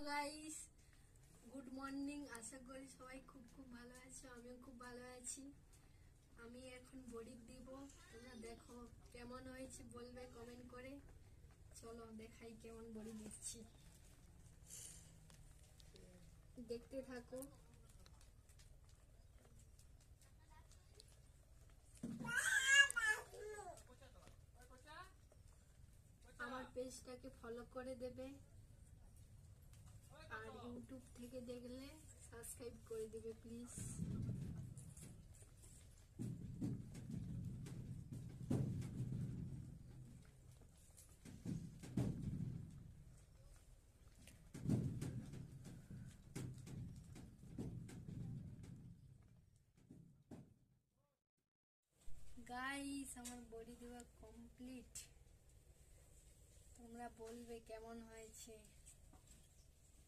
Guys, good morning. আশা করি সবাই খুব খুব ভালো আছো, আমিও খুব ভালো আছি। আমি এখন বড়ি দিব, তোমরা দেখো কেমন হয়েছে বলবে কমেন্ট করে। চলো দেখাই কেমন বড়ি দিচ্ছি, দেখতে থাকো। আমার পেজটাকে ফলো করে দেবে, আর ইউটিউব থেকে দেখলে সাবস্ক্রাইব করে দেবে প্লিজ। গাইস, আমার বড়ি দেওয়া কমপ্লিট, তোমরা বলবে কেমন হয়েছে।